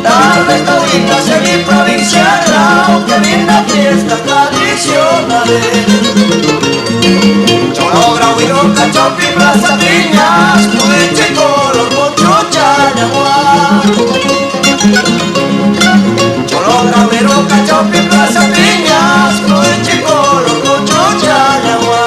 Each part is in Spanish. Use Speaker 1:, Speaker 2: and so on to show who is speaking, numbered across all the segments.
Speaker 1: Darles toditas en mi provincia Grau, que lindas fiestas tradicionales. Cholo, Grau, Iroca, Chopi, Plaza Piñas, Pueche, Color, Pocho, Chañagua. Cholo, Grau, Iroca, Chopi, Plaza Piñas, Pueche, Color, Pocho, Chañagua.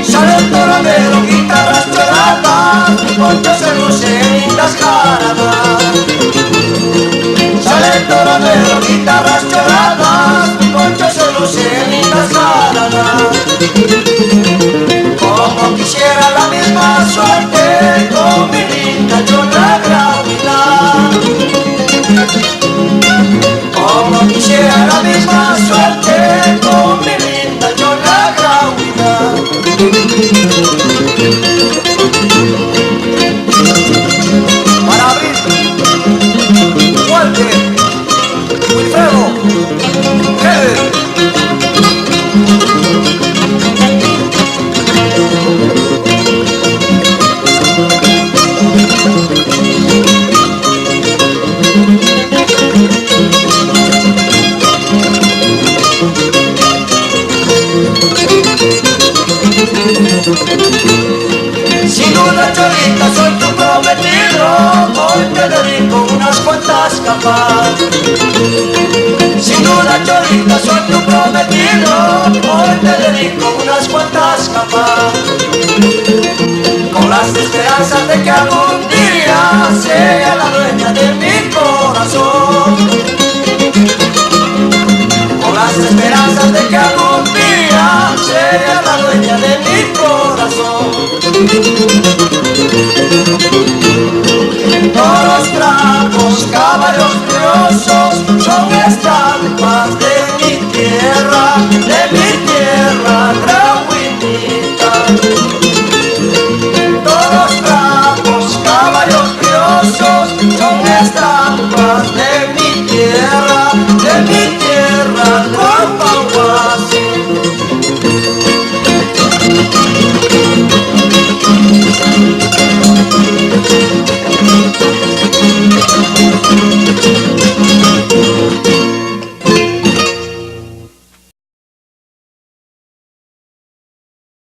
Speaker 1: Sale el toradero, guitarras choradas, Poncho se luce en lindas jaradas. Sale el toradero, guitarras choradas, Poncho se luce en lindas jaradas. Como quisiera la misma suerte con mi linda Chola Graúida. Como quisiera la misma suerte con mi linda Chola Graúida. Para abrir, Walter, Wilfredo, Heber. Sin duda, Cholita, soy tu prometido, hoy te dedico unas cuantas capas. Sin duda, Cholita, soy tu prometido, hoy te dedico unas cuantas capas. Con las esperanzas de que algún día sea la dueña de mi corazón. Con las esperanzas de que algún día sea la dueña de mi corazón. Toros bravos, caballos briosos, son estampas de mi tierra, Grauinita. Toros bravos, caballos briosos, son estampas